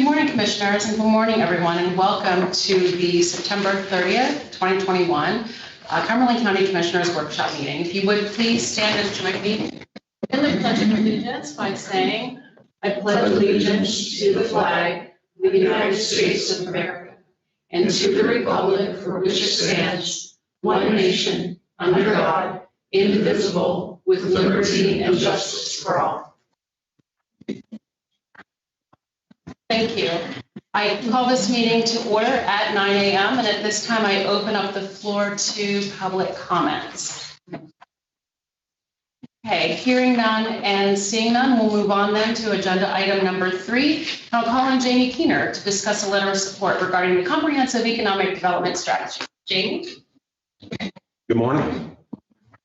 Good morning, Commissioners, and good morning, everyone, and welcome to the September 30th, 2021 Cumberland County Commissioners Workshop Meeting. If you would please stand and join me in the Pledge of Allegiance by saying, I pledge allegiance to the flag of the United States of America and to the republic for which it stands, one nation, under God, indivisible, with liberty and justice for all. Thank you. I call this meeting to order at 9 a.m. and at this time I open up the floor to public comments. Okay, hearing none and seeing none, we'll move on then to agenda item number 3. I'll call on Jamie Keener to discuss a letter of support regarding the comprehensive economic development strategy. Jamie? Good morning.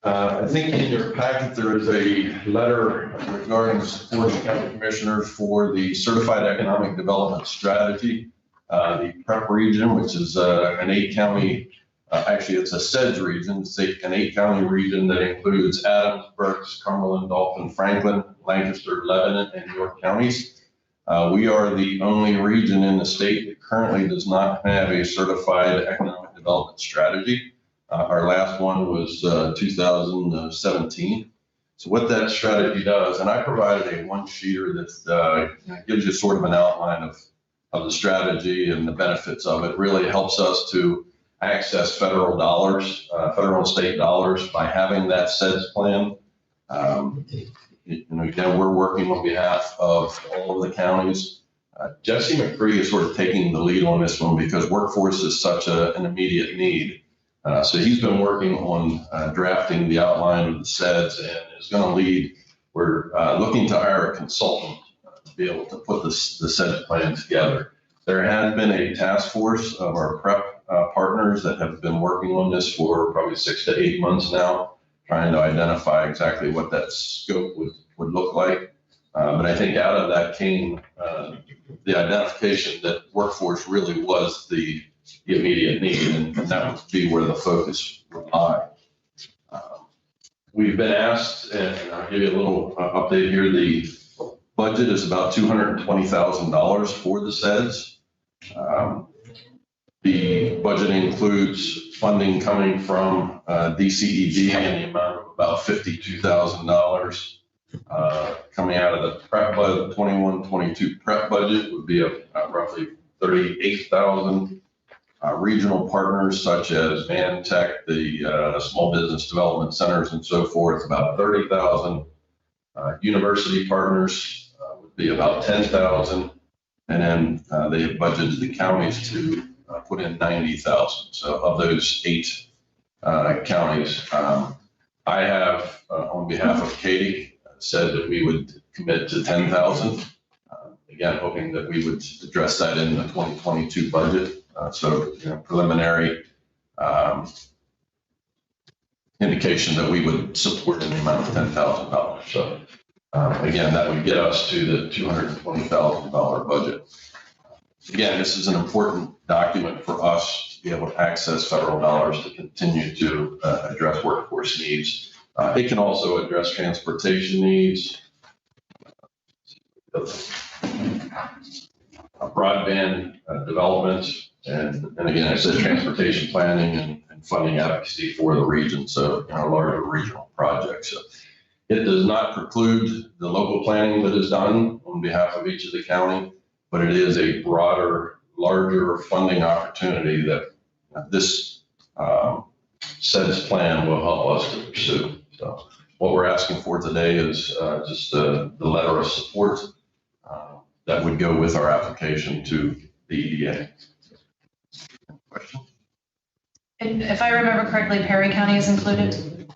I think in your packet there is a letter regarding support of county commissioners for the Certified Economic Development Strategy. The PREP region, which is an 8-county, actually it's a SEDS region, it's an 8-county region that includes Adams, Berks, Cumberland, Dauphin, Franklin, Lancaster, Lebanon, and York counties. We are the only region in the state that currently does not have a Certified Economic Development Strategy. Our last one was 2017. So what that strategy does, and I provided a one-sheeter that gives you sort of an outline of the strategy and the benefits of it. Really helps us to access federal dollars, federal and state dollars by having that SEDS plan. Again, we're working on behalf of all of the counties. Jesse McCree is sort of taking the lead on this one because workforce is such an immediate need. So he's been working on drafting the outline of the SEDS and is going to lead. We're looking to hire a consultant to be able to put the SEDS plan together. There has been a task force of our PREP partners that have been working on this for probably 6 to 8 months now, trying to identify exactly what that scope would look like. But I think out of that came the identification that workforce really was the immediate need, and that would be where the focus would lie. We've been asked, and I'll give you a little update here, the budget is about $220,000 for the SEDS. The budget includes funding coming from DCED in the amount of about $52,000. Coming out of the PREP budget, 21-22 PREP budget would be roughly $38,000. Regional partners such as Mantech, the small business development centers and so forth, about $30,000. University partners would be about $10,000. And then they have budgeted the counties to put in $90,000. So of those 8 counties, I have, on behalf of Katie, said that we would commit to $10,000. Again, hoping that we would address that in the 2022 budget. So preliminary indication that we would support in the amount of $10,000. So again, that would get us to the $220,000 budget. Again, this is an important document for us to be able to access federal dollars to continue to address workforce needs. It can also address transportation needs, broadband development, and again, I said transportation planning and funding advocacy for the region, so larger regional projects. So it does not preclude the local planning that is done on behalf of each of the county, but it is a broader, larger funding opportunity that this SEDS plan will help us to pursue. So what we're asking for today is just the letter of support that would go with our application to the EDA. Question? And if I remember correctly, Perry County is included?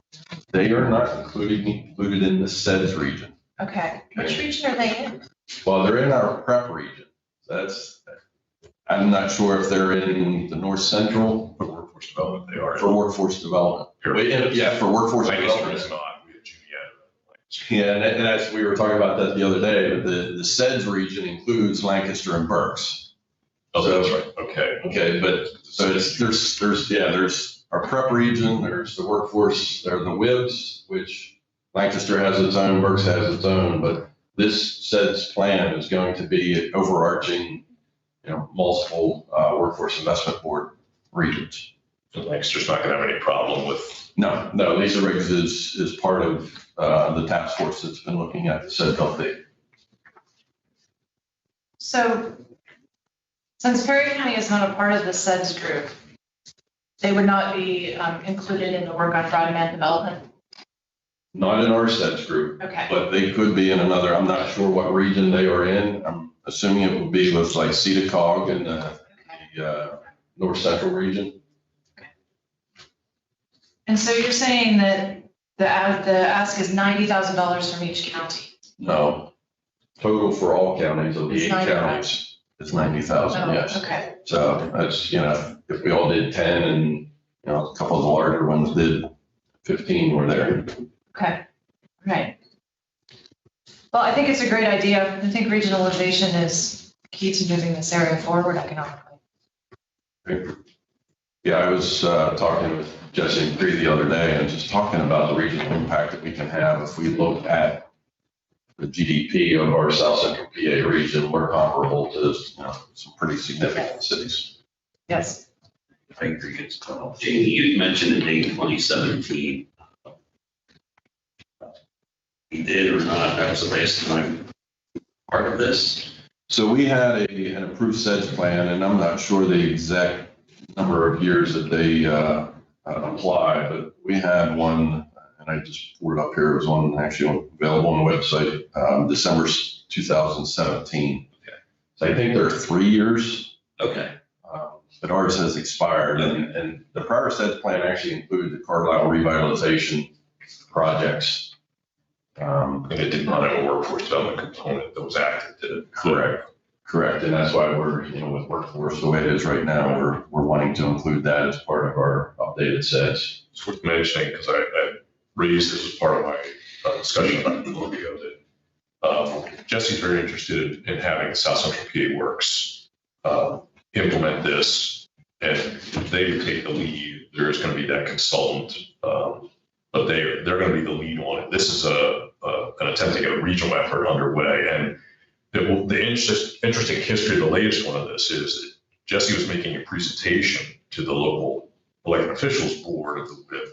They are not included in the SEDS region. Okay. Which region are they in? Well, they're in our PREP region. I'm not sure if they're in the North Central. For workforce development, they are. For workforce development. Yeah, for workforce development. development. Is not. We had Juliet. Yeah, and that's, we were talking about that the other day, but the SEDS region includes Lancaster and Berks. Oh, So, that's right. Okay. Okay, but so there's our PREP region, there's the workforce, there are the WIBs, which Lancaster has its own, Berks has its own, but this SEDS plan is going to be an overarching multiple workforce investment board regions. So Lancaster's not gonna have any problem with, No, Lisa Riggs is part of the task force that's been looking at the said update. So since Perry County is not a part of the SEDS group, they would not be included in the work on broadband development? Not in our sets group, Okay. but they could be in another. I'm not sure what region they are in. I'm assuming it would be with like CEDACOG in the north central region. And so you're saying that the ask is $90,000 from each county? No, total for all counties of the It's 8 95. counties is 90,000. Oh, Yes. okay. So that's, if we all did 10 and, a couple of the larger ones did 15 were there. Okay, right. Well, I think it's a great idea. I think regionalization is key to moving this area forward economically. Yeah, I was talking with Jesse and Bree the other day and just talking about the regional impact that we can have if we look at the GDP of our South Central PA region. We're comparable to some pretty significant cities. Yes. If I could get Jamie, you mentioned the date 2017. He did or not, that was the last time part of this. So we had an approved SEDS plan, and I'm not sure the exact number of years that they apply, but we had one, and I just pulled it up here. It was one actually available on the website, December 2017. Okay. So I think there are 3 years. Okay. But ours has expired, and the prior SEDS plan actually included the Carlisle revitalization projects. and it did not have a workforce development component that was active, did it? Correct. And that's why we're, with workforce the way it is right now, we're wanting to include that as part of our updated sets. It's worth mentioning, because I raised this as part of my discussion about Columbia, that Jesse's very interested in having South Central PA Works implement this, and if they would take the lead, there is going to be that consultant, but they're going to be the lead on it. This is an attempt to get a regional effort underway, and the interesting history of the latest one of this is that Jesse was making a presentation to the local elected officials board of the WIP,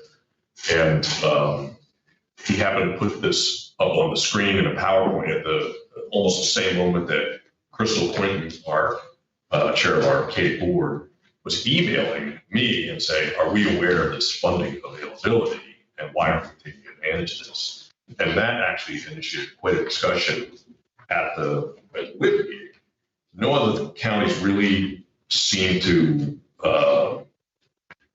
and he happened to put this up on the screen in a PowerPoint at almost the same moment that Crystal Quinton, our chair of our K board, was emailing me and saying, "Are we aware of this funding availability, and why aren't we taking advantage of this?" And that actually initiated quite a discussion at the WIP meeting. No other counties really seem to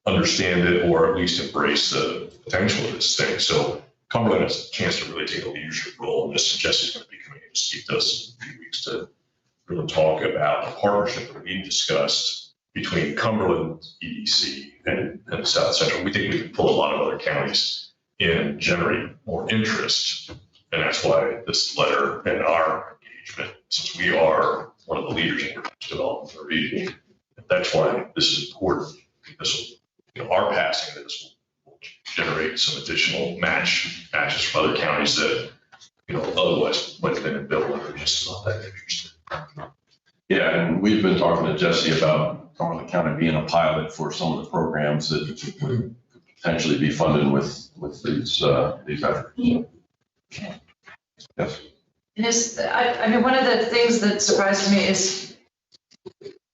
understand it, or at least embrace the potential of this thing. So Cumberland has a chance to really take a leadership role in this. Jesse's going to be coming to speak to us in a few weeks to really talk about the partnership that we discussed between Cumberland EDC and the South Central. We think we can pull a lot of other counties in and generate more interest. And that's why this letter and our engagement, since we are one of the leaders in development of the region, that's why this is important. This will, our passing of this will generate some additional matches from other counties that, otherwise might have been in bill and are just not that interested. Yeah, and we've been talking to Jesse about Cumberland County being a pilot for some of the programs that would potentially be funded with these efforts. Okay. Yes. And one of the things that surprised me is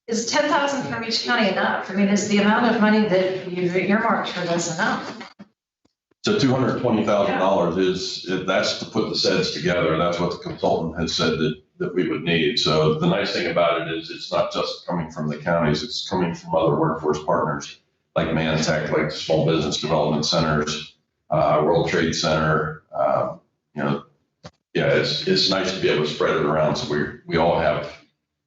10,000 from each county enough? I mean, is the amount of money that you've earmarked for this enough? So $220,000 that's to put the sets together. That's what the consultant has said that we would need. So the nice thing about it is it's not just coming from the counties, it's coming from other workforce partners like Mantech, like small business development centers, World Trade Center. It's nice to be able to spread it around so we all have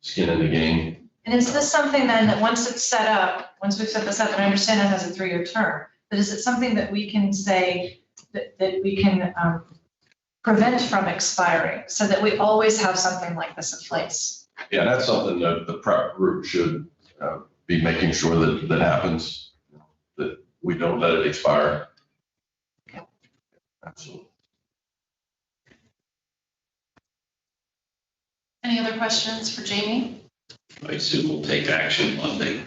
skin in the game. And is this something then that once we've set this up, and I understand it has a 3-year term, but is it something that we can say that we can prevent from expiring so that we always have something like this in place? Yeah, that's something that the prep group should be making sure that happens, that we don't let it expire. Okay. Absolutely. Any other questions for Jamie? I assume we'll take action Monday.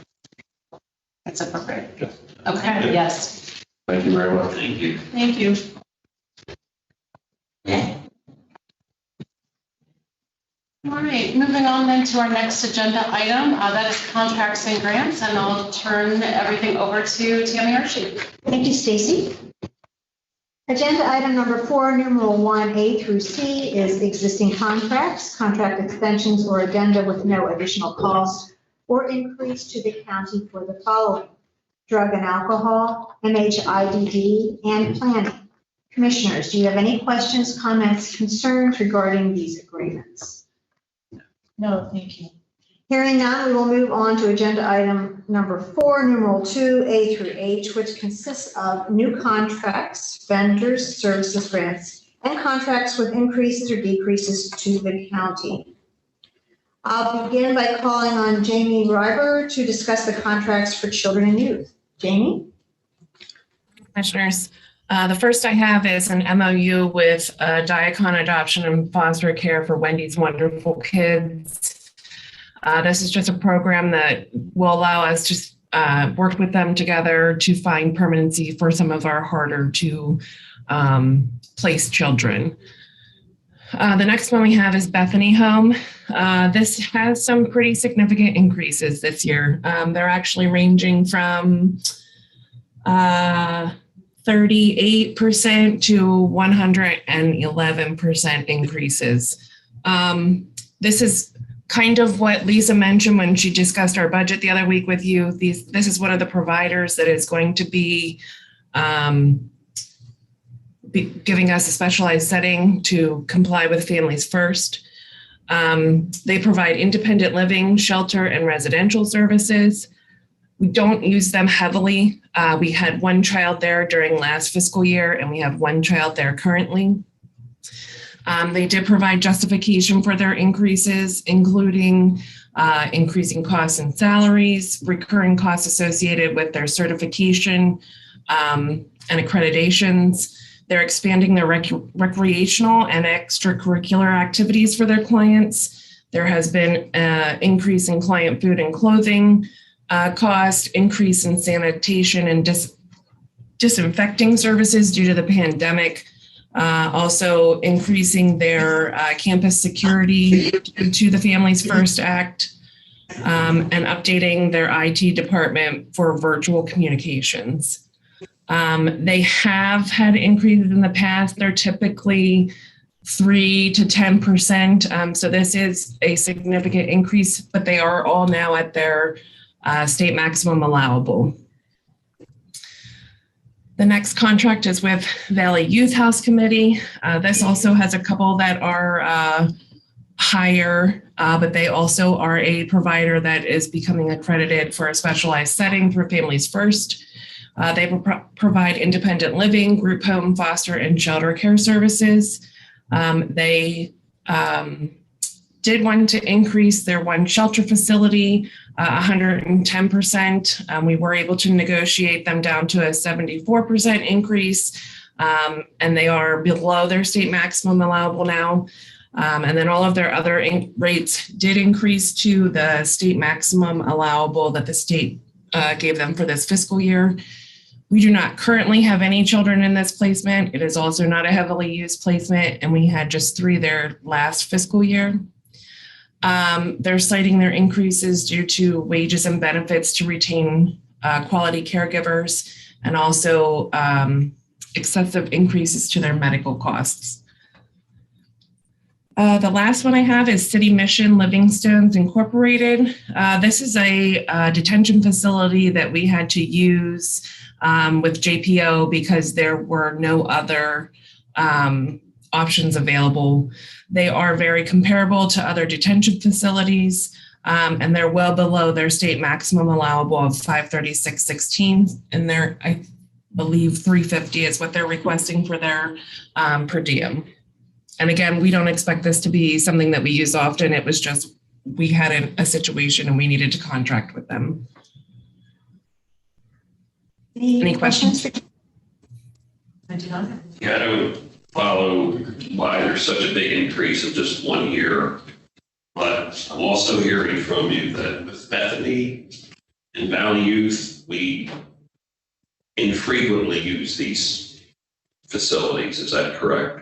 That's appropriate. Okay, yes. Thank you very much. Thank you. Thank you. All right, moving on then to our next agenda item, that is contracts and grants, and I'll turn everything over to Tammy Hershey. Thank you, Stacy. Agenda item number 4, numeral 1A through C is existing contracts, contract extensions, or addenda with no additional cost or increase to the county for the following: drug and alcohol, MHIDD, and planning. Commissioners, do you have any questions, comments, concerns regarding these agreements? No, thank you. Hearing none, we will move on to agenda item number 4, numeral 2A through H, which consists of new contracts, vendors, services, grants, and contracts with increases or decreases to the county. I'll begin by calling on Jamie Reiber to discuss the contracts for children and youth. Jamie? Commissioners, the first I have is an MOU with Diacon Adoption and Foster Care for Wendy's Wonderful Kids. This is just a program that will allow us to work with them together to find permanency for some of our harder to place children. The next one we have is Bethany Home. This has some pretty significant increases this year. They're actually ranging from 38% to 111% increases. This is kind of what Lisa mentioned when she discussed our budget the other week with you. This is one of the providers that is going to be giving us a specialized setting to comply with Families First. They provide independent living, shelter, and residential services. We don't use them heavily. We had one child there during last fiscal year, and we have one child there currently. They did provide justification for their increases, including increasing costs and salaries, recurring costs associated with their certification and accreditations. They're expanding their recreational and extracurricular activities for their clients. There has been an increase in client food and clothing cost, increase in sanitation and disinfecting services due to the pandemic. Also increasing their campus security due to the Families First Act, and updating their IT department for virtual communications. They have had increases in the past. They're typically 3 to 10%. So this is a significant increase, but they are all now at their state maximum allowable. The next contract is with Valley Youth House Committee. This also has a couple that are higher, but they also are a provider that is becoming accredited for a specialized setting for Families First. They provide independent living, group home, foster, and shelter care services. They did want to increase their one shelter facility 110%. We were able to negotiate them down to a 74% increase, and they are below their state maximum allowable now. And then all of their other rates did increase to the state maximum allowable that the state gave them for this fiscal year. We do not currently have any children in this placement. It is also not a heavily used placement, and we had just 3 there last fiscal year. They're citing their increases due to wages and benefits to retain quality caregivers, and also excessive increases to their medical costs. The last one I have is City Mission Livingstones Incorporated. This is a detention facility that we had to use with JPO because there were no other options available. They are very comparable to other detention facilities, and they're well below their state maximum allowable of 536.16, and they're, I believe, 350 is what they're requesting for their per diem. And again, we don't expect this to be something that we use often. It was just we had a situation and we needed to contract with them. Any questions? I do not. Yeah, I don't follow why there's such a big increase in just 1 year. But I'm also hearing from you that with Bethany and Valley Youth, we infrequently use these facilities. Is that correct?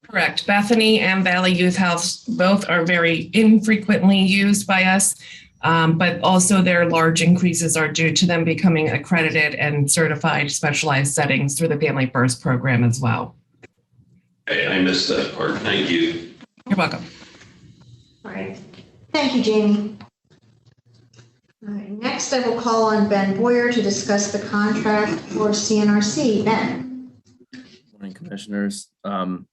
Correct. Bethany and Valley Youth House both are very infrequently used by us, but also their large increases are due to them becoming accredited and certified specialized settings through the Family First program as well. Okay, I missed that part. Thank you. You're welcome. All right. Thank you, Jamie. All right. Next, I will call on Ben Boyer to discuss the contract for CNRC. Ben. Morning, Commissioners.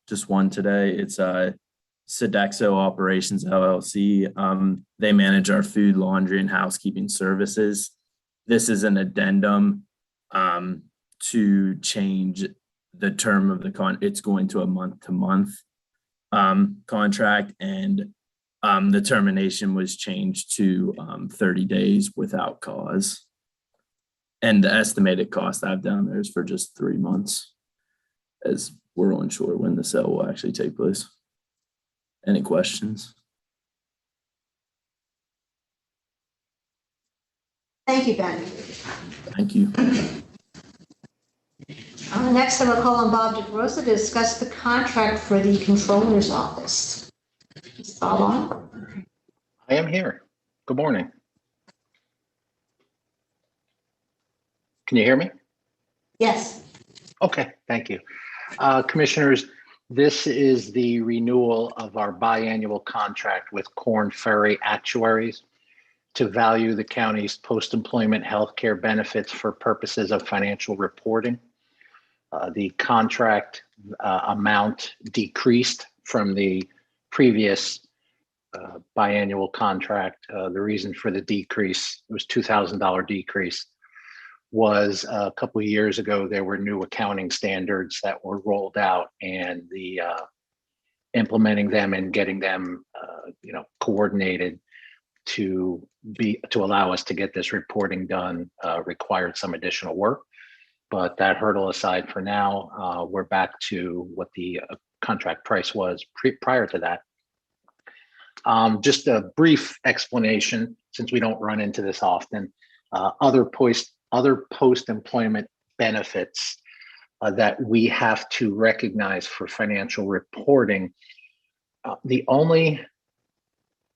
Just one today. It's Sodexo Operations LLC. They manage our food, laundry, and housekeeping services. This is an addendum to change the term of the it's going to a month-to-month contract, and the termination was changed to 30 days without cause. And the estimated cost I've down there is for just 3 months, as we're unsure when the sale will actually take place. Any questions? Thank you, Ben. Thank you. Next, I will call on Bob DeRosa to discuss the contract for the Controller's Office. Is Bob on? I am here. Good morning. Can you hear me? Yes. Okay, thank you. Commissioners, this is the renewal of our biannual contract with Korn Ferry Actuaries to value the county's post-employment health care benefits for purposes of financial reporting. The contract amount decreased from the previous biannual contract. The reason for the decrease, it was $2,000 decrease, was a couple of years ago, there were new accounting standards that were rolled out, and the implementing them and getting them coordinated to allow us to get this reporting done required some additional work. But that hurdle aside for now, we're back to what the contract price was prior to that. Just a brief explanation, since we don't run into this often. Other post-employment benefits that we have to recognize for financial reporting. The only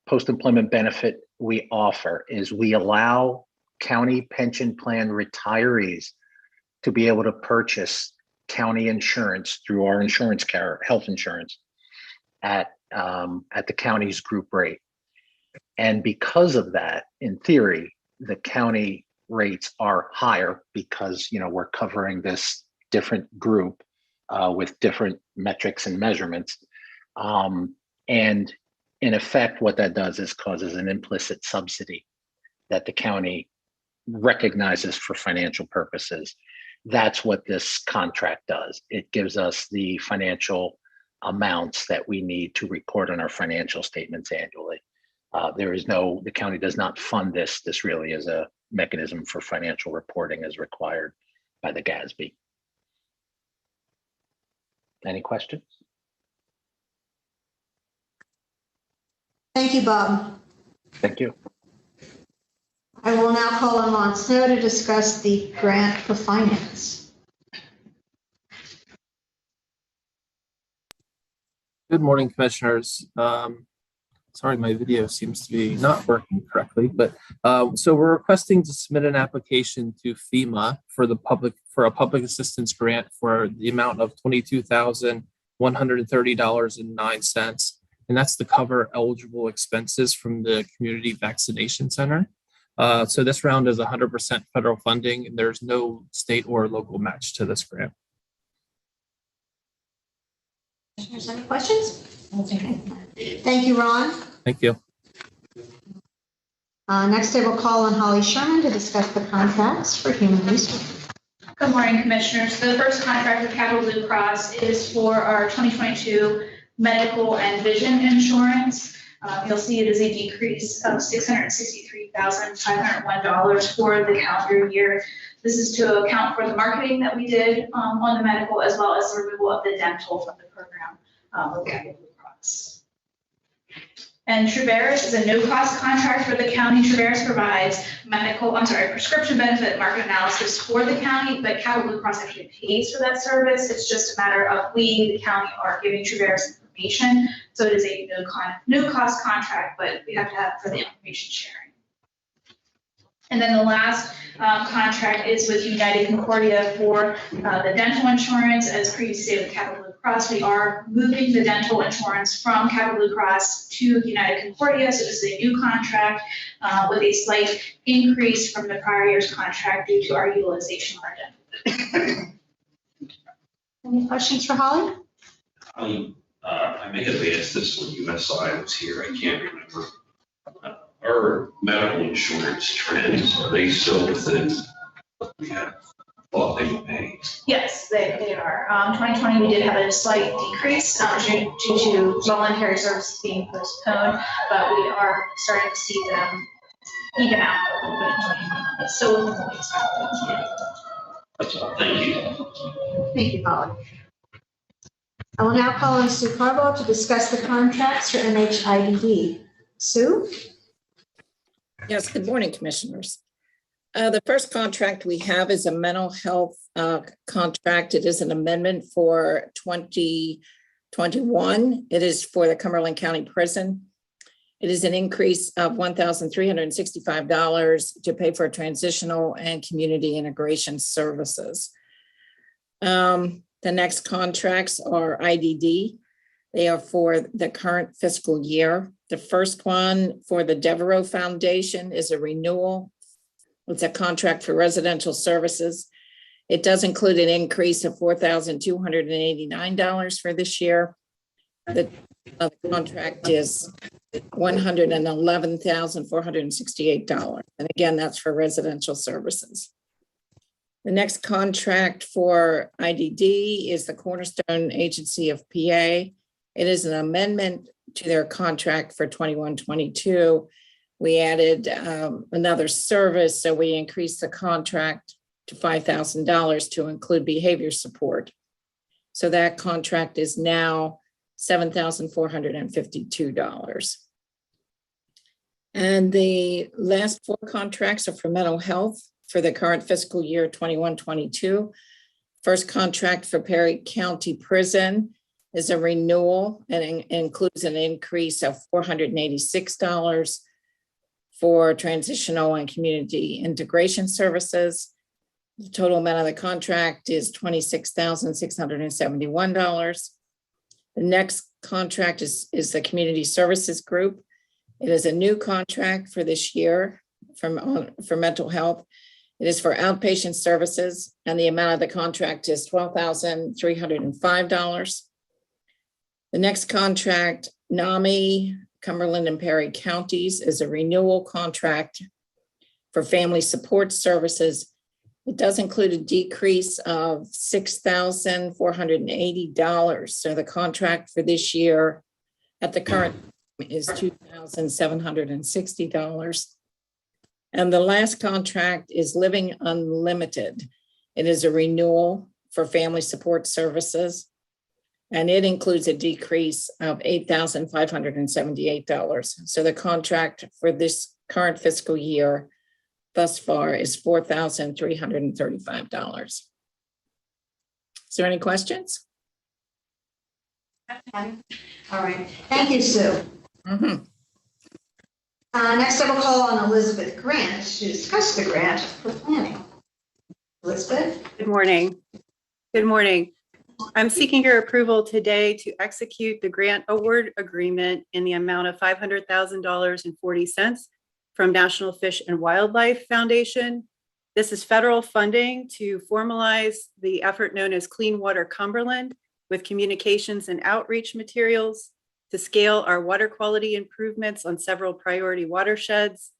post-employment benefit we offer is we allow county pension plan retirees to be able to purchase county insurance through our insurance carrier, health insurance, at the county's group rate. And because of that, in theory, the county rates are higher because we're covering this different group with different metrics and measurements. And in effect, what that does is causes an implicit subsidy that the county recognizes for financial purposes. That's what this contract does. It gives us the financial amounts that we need to report on our financial statements annually. The county does not fund this. This really is a mechanism for financial reporting as required by the GASB. Any questions? Thank you, Bob. Thank you. I will now call on Ron Snow to discuss the grant for finance. Good morning, Commissioners. Sorry, my video seems to be not working correctly, but so we're requesting to submit an application to FEMA for a public assistance grant for the amount of $22,130.09, and that's to cover eligible expenses from the community vaccination center. So this round is 100% federal funding, and there's no state or local match to this grant. Commissioners, any questions? Okay. Thank you, Ron. Thank you. Next, I will call on Holly Sherman to discuss the contracts for human resources. Good morning, Commissioners. The first contract with Capital Blue Cross is for our 2022 medical and vision insurance. You'll see it is a decrease of $663,501 for the calendar year. This is to account for the marketing that we did on the medical, as well as the removal of the dental from the program with Capital Blue Cross. And Traveris is a no-cost contract for the county. Traveris provides prescription benefit market analysis for the county, but Capital Blue Cross actually pays for that service. It's just a matter of we, the county, are giving Traveris information. So it is a no-cost contract, but we have to have for the information sharing. And then the last contract is with United Concordia for the dental insurance. As previously stated with Capital Blue Cross, we are moving the dental insurance from Capital Blue Cross to United Concordia. So this is a new contract with a slight increase from the prior year's contract due to our utilization of our dental. Any questions for Holly? I may have asked this when USI was here, I can't remember. Our medical insurance trends, are they still within what we have thought they would pay? Yes, they are. 2020, we did have a slight decrease due to voluntary services being postponed, but we are starting to see them even out a little bit in 2021. So we'll expect. That's all. Thank you. Thank you, Holly. I will now call on Sue Carbo to discuss the contracts for NHIDD. Sue? Yes, good morning, Commissioners. The first contract we have is a mental health contract. It is an amendment for 2021. It is for the Cumberland County Prison. It is an increase of $1,365 to pay for transitional and community integration services. The next contracts are IDD. They are for the current fiscal year. The first one for the Devereaux Foundation is a renewal. It's a contract for residential services. It does include an increase of $4,289 for this year. The contract is $111,468. And again, that's for residential services. The next contract for IDD is the Cornerstone Agency of PA. It is an amendment to their contract for 21-22. We added another service, so we increased the contract to $5,000 to include behavior support. So that contract is now $7,452. And the last four contracts are for mental health for the current fiscal year 21-22. First contract for Perry County Prison is a renewal and includes an increase of $486 for transitional and community integration services. The total amount of the contract is $26,671. The next contract is the Community Services Group. It is a new contract for this year for mental health. It is for outpatient services, and the amount of the contract is $12,305. The next contract, NAMI, Cumberland and Perry counties, is a renewal contract for family support services. It does include a decrease of $6,480. So the contract for this year at the current is $2,760. And the last contract is Living Unlimited. It is a renewal for family support services. And it includes a decrease of $8,578. So the contract for this current fiscal year thus far is $4,335. Is there any questions? All right. Thank you, Sue. Next, I will call on Elizabeth Grant to discuss the grant for planning. Elizabeth? Good morning. Good morning. I'm seeking your approval today to execute the grant award agreement in the amount of $500,000.40 from National Fish and Wildlife Foundation. This is federal funding to formalize the effort known as Clean Water Cumberland with communications and outreach materials to scale our water quality improvements on several priority watersheds,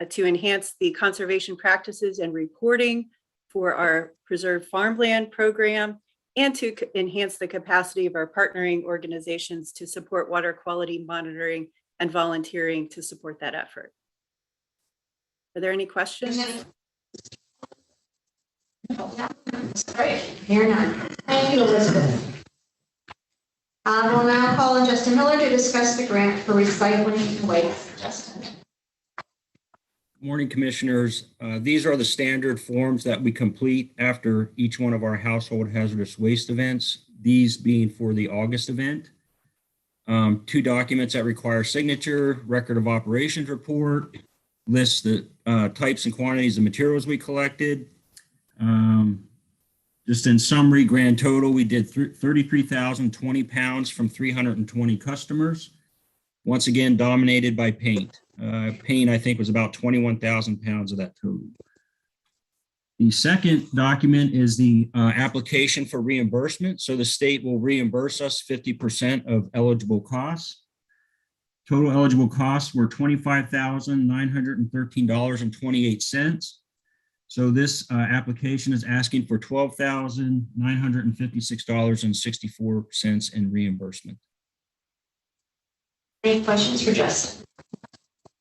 to enhance the conservation practices and reporting for our preserved farmland program, and to enhance the capacity of our partnering organizations to support water quality monitoring and volunteering to support that effort. Are there any questions? Great. Here none. Thank you, Elizabeth. I will now call on Justin Miller to discuss the grant for recycling and waste. Justin. Good morning, Commissioners. These are the standard forms that we complete after each one of our household hazardous waste events, these being for the August event. 2 documents that require signature, record of operations report, lists the types and quantities of materials we collected. Just in summary, grand total, we did 33,020 pounds from 320 customers. Once again, dominated by paint. Paint, I think, was about 21,000 pounds of that total. The second document is the application for reimbursement. So the state will reimburse us 50% of eligible costs. Total eligible costs were $25,913.28. So this application is asking for $12,956.64 in reimbursement. Any questions for Justin?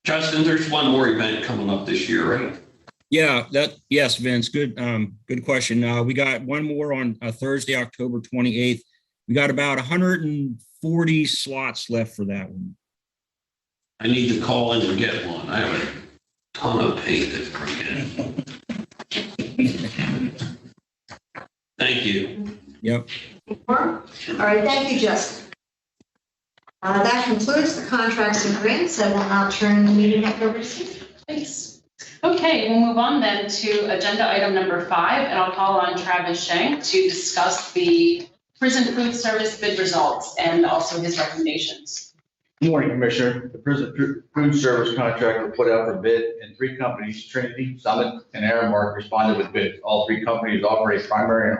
Justin, there's one more event coming up this year, right? Yeah, yes, Vince, good question. We got one more on Thursday, October 28th. We got about 140 slots left for that one. I need to call in and get one. I have a ton of paint to bring in. Thank you. Yep. All right, thank you, Justin. That concludes the contracts and grants. I will now turn the meeting back over to Steve. Thanks. Okay, we'll move on then to agenda item number 5, and I'll call on Travis Shank to discuss the prison food service bid results and also his recommendations. Good morning, Commissioner. The prison food service contract was put out for bid, and 3 companies, Trinity, Summit, and Aramark, responded with bids. All 3 companies offer a primary and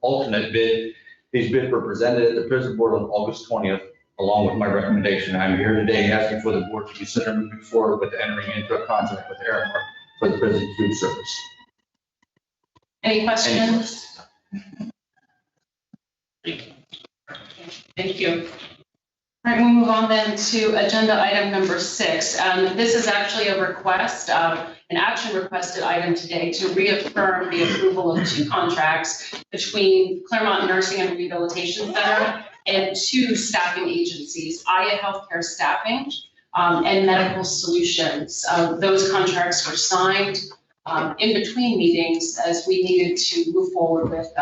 alternate bid. These bids were presented at the prison board on August 20th, along with my recommendation. I'm here today asking for the board to consider moving forward with entering into a contract with Aramark for the prison food service. Any questions? Thank you. All right, we'll move on then to agenda item number 6. This is actually a request, an action requested item today to reaffirm the approval of 2 contracts between Claremont Nursing and Rehabilitation Center and 2 staffing agencies, Aya Healthcare Staffing and Medical Solutions. Those contracts were signed in between meetings as we needed to move forward with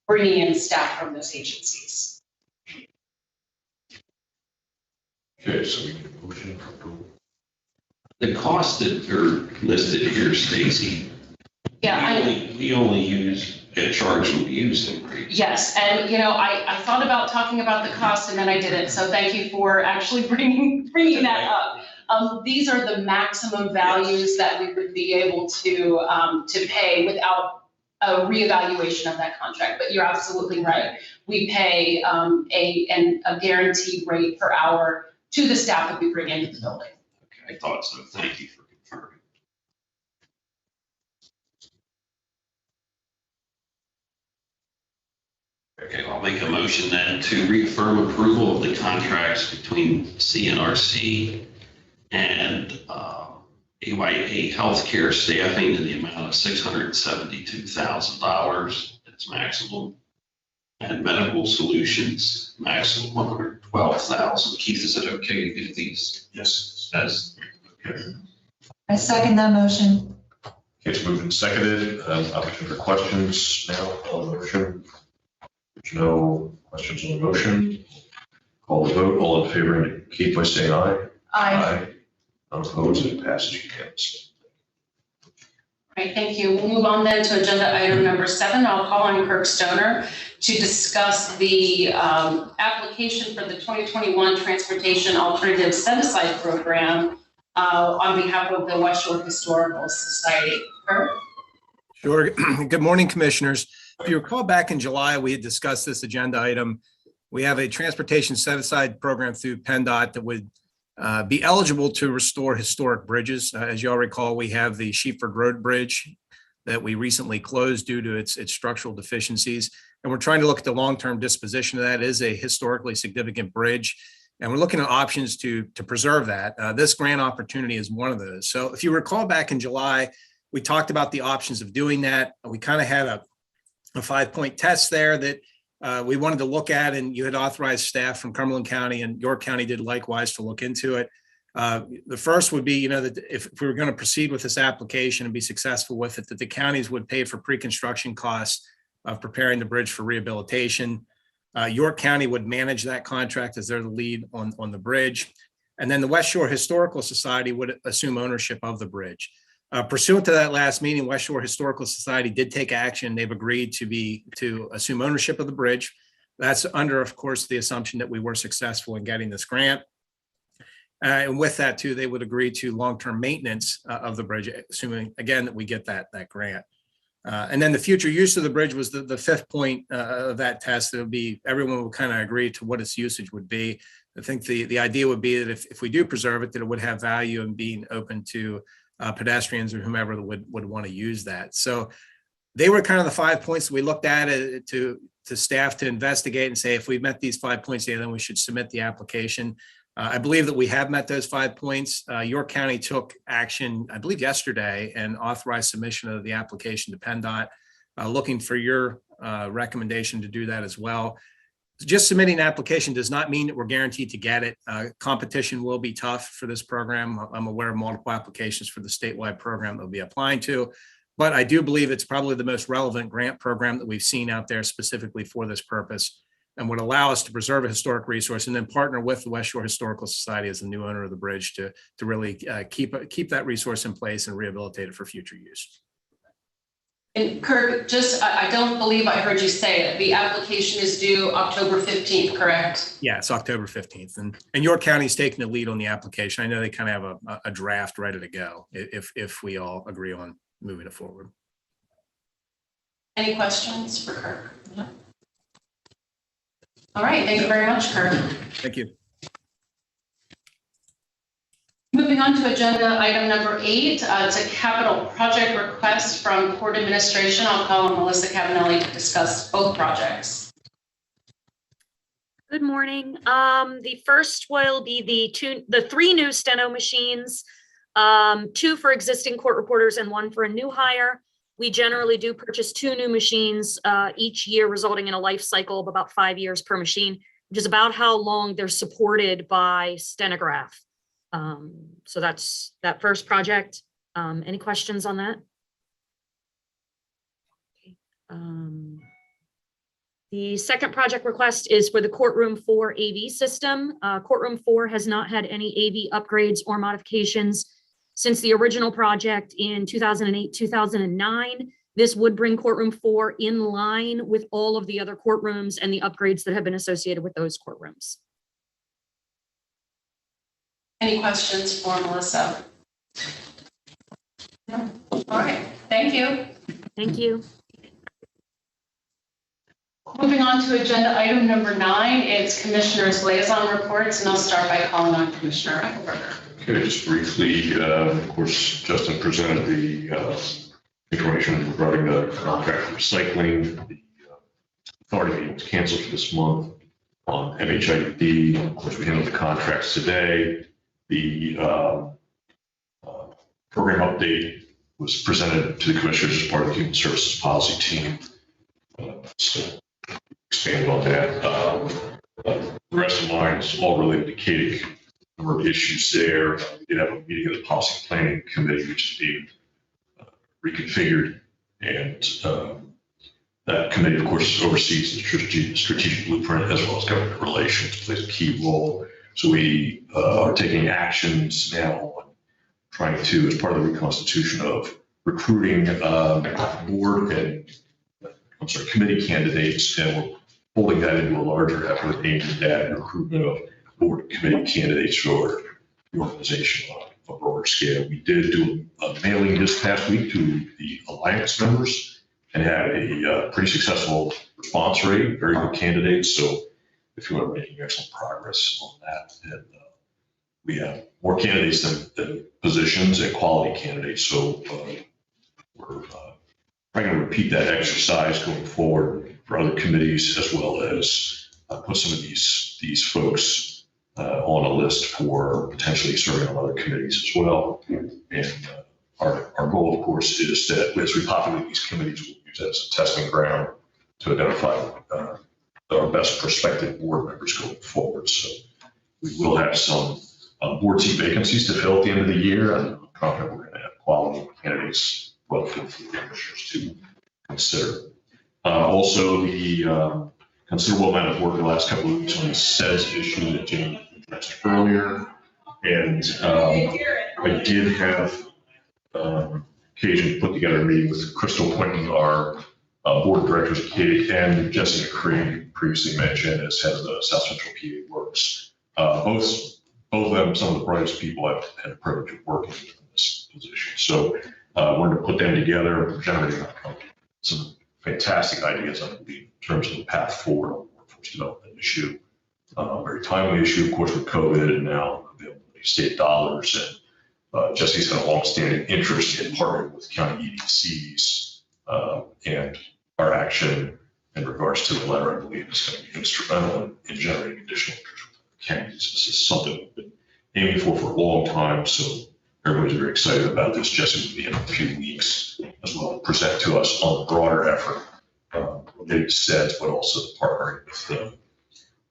bringing in staff from those agencies. Okay, so we need a motion for approval. The costs that are listed here, Stacy. Yeah, we only get charged when we use them, right? yes, and I thought about talking about the cost and then I didn't. So thank you for actually bringing that up. These are the maximum values that we would be able to pay without a reevaluation of that contract. But you're absolutely right. We pay a guaranteed rate per hour to the staff that we bring into the building. Okay, I thought so. Thank you for confirming. Okay, I'll make a motion then to reaffirm approval of the contracts between CNRC and AYA Healthcare Staffing in the amount of $672,000 its maximum, and Medical Solutions maximum $112,000. Keith, is it okay to get these? Yes. As okay. I second that motion. Okay, it's moved and seconded. Opportunity for questions now on the motion. There's no questions on the motion. Call the vote. All in favor indicate by saying aye. Aye. None opposed. It passes unanimously. All right, thank you. We'll move on then to agenda item number 7. I'll call on Kirk Stoner to discuss the application for the 2021 Transportation Alternative Set-Aside Program on behalf of the West Shore Historical Society. Kirk? Sure. Good morning, Commissioners. If you recall back in July, we had discussed this agenda item. We have a transportation set-aside program through PennDOT that would be eligible to restore historic bridges. As you all recall, we have the Sheepford Road Bridge that we recently closed due to its structural deficiencies. And we're trying to look at the long-term disposition of that. It is a historically significant bridge. And we're looking at options to preserve that. This grant opportunity is one of those. So if you recall back in July, we talked about the options of doing that. We kind of had a 5-point test there that we wanted to look at, and you had authorized staff from Cumberland County and York County did likewise to look into it. The first would be, that if we were going to proceed with this application and be successful with it, that the counties would pay for pre-construction costs of preparing the bridge for rehabilitation. York County would manage that contract as they're the lead on the bridge. And then the West Shore Historical Society would assume ownership of the bridge. Pursuant to that last meeting, West Shore Historical Society did take action. They've agreed to assume ownership of the bridge. That's under, of course, the assumption that we were successful in getting this grant. And with that too, they would agree to long-term maintenance of the bridge, assuming again that we get that grant. And then the future use of the bridge was the fifth point of that test. It would be, everyone would kind of agree to what its usage would be. I think the idea would be that if we do preserve it, that it would have value in being open to pedestrians or whomever would want to use that. So they were kind of the 5 points that we looked at it to staff to investigate and say, if we met these 5 points, then we should submit the application. I believe that we have met those 5 points. York County took action, I believe yesterday, and authorized submission of the application to PennDOT, looking for your recommendation to do that as well. Just submitting an application does not mean that we're guaranteed to get it. Competition will be tough for this program. I'm aware of multiple applications for the statewide program that we'll be applying to, but I do believe it's probably the most relevant grant program that we've seen out there specifically for this purpose, and would allow us to preserve a historic resource and then partner with the West Shore Historical Society as the new owner of the bridge to really keep that resource in place and rehabilitate it for future use. And Kirk, I don't believe I heard you say it. The application is due October 15th, correct? Yeah, it's October 15th. And York County's taking the lead on the application. I know they kind of have a draft ready to go if we all agree on moving it forward. Any questions for Kirk? No. All right, thank you very much, Kirk. Thank you. Moving on to agenda item number 8, it's a capital project request from Port Administration. I'll call on Melissa Cavanelli to discuss both projects. Good morning. The first will be the 3 new steno machines, 2 for existing court reporters and 1 for a new hire. We generally do purchase 2 new machines each year, resulting in a life cycle of about 5 years per machine, which is about how long they're supported by stenograph. So that's that first project. Any questions on that? Okay. The second project request is for the Courtroom 4 AV system. Courtroom 4 has not had any AV upgrades or modifications since the original project in 2008, 2009. This would bring Courtroom 4 in line with all of the other courtrooms and the upgrades that have been associated with those courtrooms. Any questions for Melissa? No. All right, thank you. Thank you. Moving on to agenda item number 9, it's Commissioner's Liaison reports, and I'll start by calling on Commissioner Eichelberger. Okay, just briefly, of course, Justin presented the information regarding the contract for recycling. The authority meeting was canceled for this month on Nhibd. Of course, we handled the contracts today. The program update was presented to the commissioners as part of the Human Services Policy team. So expand on that. The rest of mine is all related to CADIC. Number of issues there. We did have a meeting of the Policy Planning Committee, which is being reconfigured, and that committee, of course, oversees the strategic blueprint as well as government relations, plays a key role. So we are taking actions now on trying to, as part of the reconstitution, of recruiting board and committee candidates, and we're folding that into a larger effort aimed at recruitment of board and committee candidates for the organization on a broader scale. We did do a mailing this past week to the Alliance members and had a pretty successful response rate, very good candidates. So if you are making excellent progress on that, and we have more candidates than positions and quality candidates. So we're trying to repeat that exercise going forward for other committees, as well as put some of these folks on a list for potentially serving on other committees as well. And our goal, of course, is that as we populate these committees, we'll use that as a testing ground to identify our best prospective board members going forward. So we will have some board seat vacancies to fill at the end of the year, and I'm confident we're going to have quality candidates well filled for the commissioners to consider. Also, the considerable amount of work in the last couple of weeks on the SEDS issue that Jane addressed earlier. And I did have occasion to put together a meeting with Crystal Quinton, our board of directors at CAIG, and Jesse McCree, previously mentioned as head of the South Central PA Works. Both of them, some of the brightest people I've had the privilege of working with in this position. So we're going to put them together, generating some fantastic ideas, I believe, in terms of the path forward on the workforce development issue. Very timely issue, of course, with COVID and now availability of state dollars. And Jesse's had a longstanding interest in partnering with county EDCs, and our action in regards to the letter, I believe, is going to be instrumental in generating additional interest with counties. This is something we've been aiming for a long time, so everybody's very excited about this. Jesse will be in a few weeks as well to present to us on the broader effort related to SEDS, but also the partnering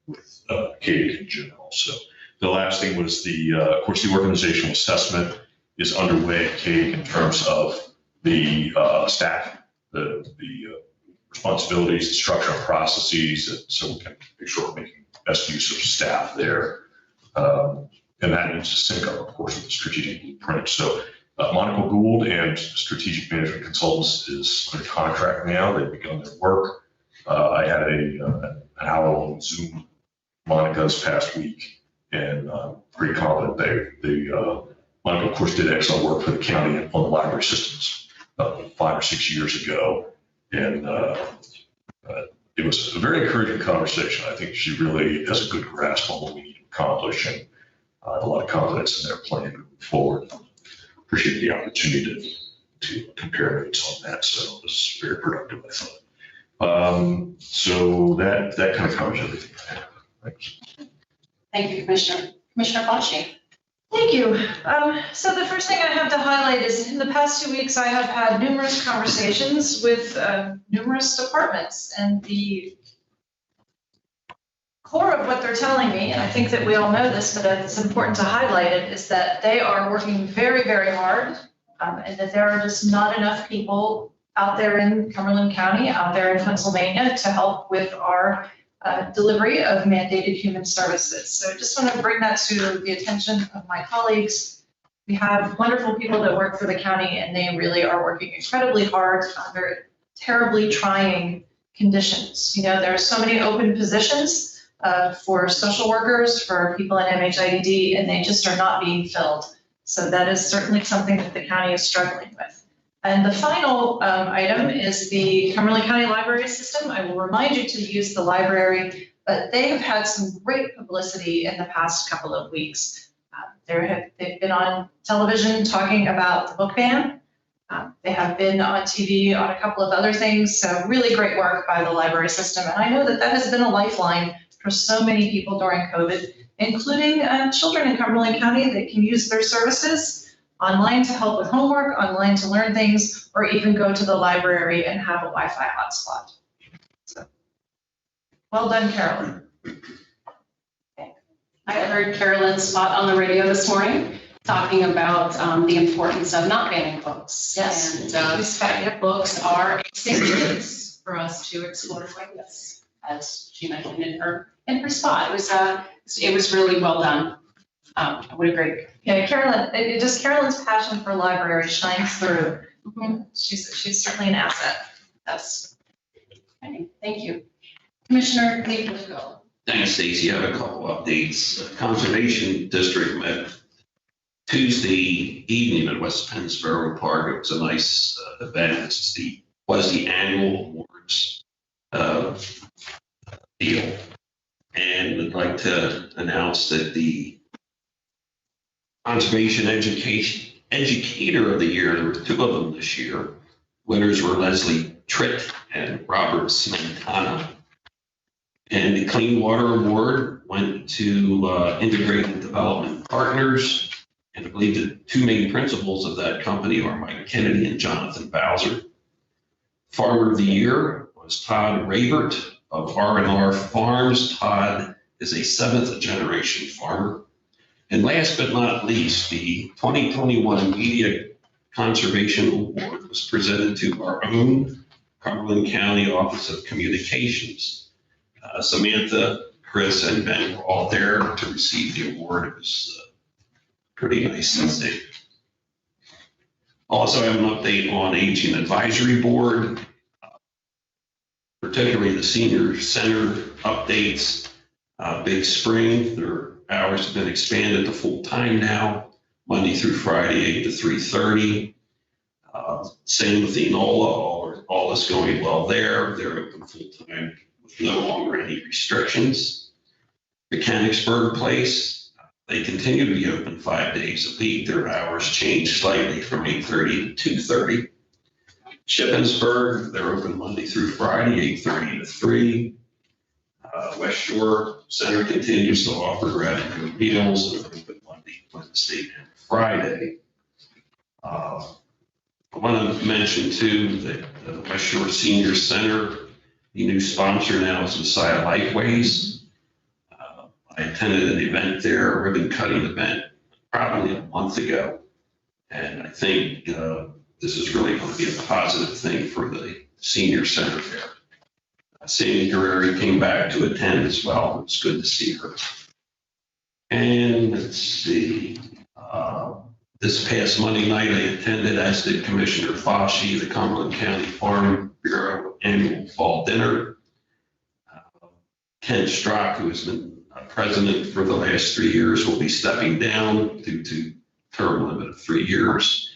with CAIG in general. So the last thing was of course, the organizational assessment is underway at CAIG in terms of the staff, the responsibilities, the structure and processes, and so we can make sure we're making best use of staff there. And that needs to sync up, of course, with the strategic blueprint. So Monica Gould and Strategic Management Consultants is under contract now. They've begun their work. I had an hour-long Zoom Monica this past week, and pretty confident Monica, of course, did excellent work for the county on the library systems 5 or 6 years ago. And it was a very encouraging conversation. I think she really has a good grasp on what we need to accomplish, and I have a lot of confidence in their plan moving forward. Appreciate the opportunity to compare notes on that. So it was very productive, I thought. So that kind of covers everything I have. Thanks. Thank you, Commissioner. Commissioner Bocci. Thank you. So the first thing I have to highlight is in the past 2 weeks, I have had numerous conversations with numerous departments, and the core of what they're telling me, and I think that we all know this, but it's important to highlight it, is that they are working very, very hard, and that there are just not enough people out there in Cumberland County, out there in Pennsylvania, to help with our delivery of mandated human services. So I just want to bring that to the attention of my colleagues. We have wonderful people that work for the county, and they really are working incredibly hard under terribly trying conditions. You know, there are so many open positions for social workers, for people in MHIDD, and they just are not being filled. So that is certainly something that the county is struggling with. And the final item is the Cumberland County Library System. I will remind you to use the library, but they have had some great publicity in the past couple of weeks. They've been on television talking about the book ban. They have been on TV on a couple of other things. So really great work by the library system. And I know that that has been a lifeline for so many people during COVID, including children in Cumberland County that can use their services online to help with homework, online to learn things, or even go to the library and have a Wi-Fi hotspot. So, well done, Carolyn. I heard Carolyn's spot on the radio this morning talking about the importance of not banning books. Yes. And books are a safe place for us to explore like this, as she mentioned in her spot. It was really well done. I would agree. Yeah, Carolyn, Carolyn's passion for libraries shines through. Mm-hmm. She's certainly an asset. Yes. Okay, thank you. Commissioner Liaison. Thanks, Stacy. I have a couple updates. Conservation District met Tuesday evening at West Pennsboro Park. It was a nice event. It was the annual awards deal. And I'd like to announce that the Conservation Educator of the Year, there were 2 of them this year. Winners were Leslie Tritt and Robert Smentana. And the Clean Water Award went to Integrated Development Partners. And I believe the 2 main principals of that company are Mike Kennedy and Jonathan Bowser. Farmer of the Year was Todd Rabert of R&R Farms. Todd is a 7th generation farmer. And last but not least, the 2021 Media Conservation Award was presented to our own Cumberland County Office of Communications. Samantha, Chris, and Ben were all there to receive the award. It was pretty nice to see. Also, I have an update on Aging Advisory Board, particularly the Senior Center updates. Big Spring, their hours have been expanded to full-time now, Monday through Friday, 8 to 3:30. Same with Enola, all is going well there. They're open full-time with no longer any restrictions. Mechanicsburg Place, they continue to be open 5 days a week. Their hours change slightly from 8:30 to 2:30. Shippensburg, they're open Monday through Friday, 8:30 to 3. West Shore Center continues to offer grab-and-go meals. They're open Monday, Wednesday, and Friday. I want to mention too that the West Shore Senior Center, the new sponsor now is Messiah Lifeways. I attended an event there, a ribbon cutting event, probably a month ago. And I think this is really going to be a positive thing for the senior center there. Sandy Guerrero came back to attend as well. It's good to see her. And let's see, this past Monday night, I attended, as did Commissioner Fauci, the Cumberland County Farm Bureau annual fall dinner. Ken Strock, who has been president for the last 3 years, will be stepping down due to term limit of 3 years.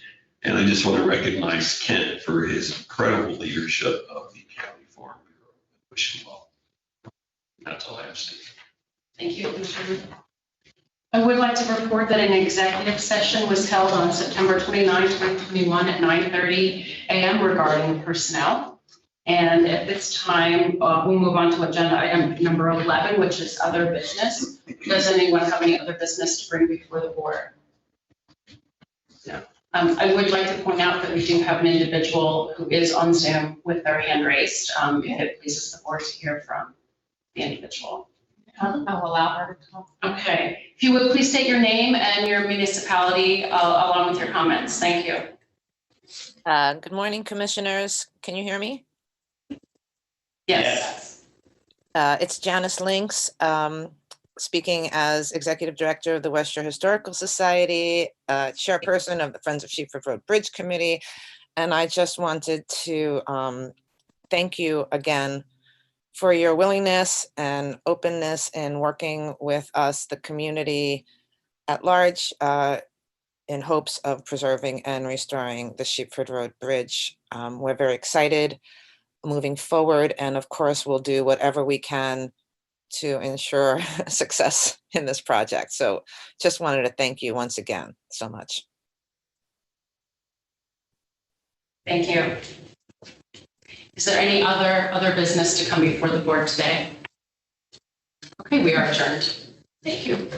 And I just want to recognize Kent for his incredible leadership of the County Farm Bureau. Wish him well. That's all I have to say. Thank you, Commissioner. I would like to report that an executive session was held on September 29, 2021 at 9:30 a.m. regarding personnel. And at this time, we'll move on to agenda item number 11, which is other business. Does anyone have any other business to bring before the board? No. I would like to point out that we do have an individual who is on Zoom with their hand raised. If it pleases the board to hear from the individual. I'll allow her to talk. Okay. If you would please state your name and your municipality along with your comments. Thank you. Good morning, commissioners. Can you hear me? Yes. It's Janice Links, speaking as Executive Director of the West Shore Historical Society, Chairperson of the Friends of Sheepford Road Bridge Committee. And I just wanted to thank you again for your willingness and openness in working with us, the community at large, in hopes of preserving and restoring the Sheepford Road Bridge. We're very excited moving forward, and of course, we'll do whatever we can to ensure success in this project. So just wanted to thank you once again so much. Thank you. Is there any other business to come before the board today? Okay, we are adjourned. Thank you.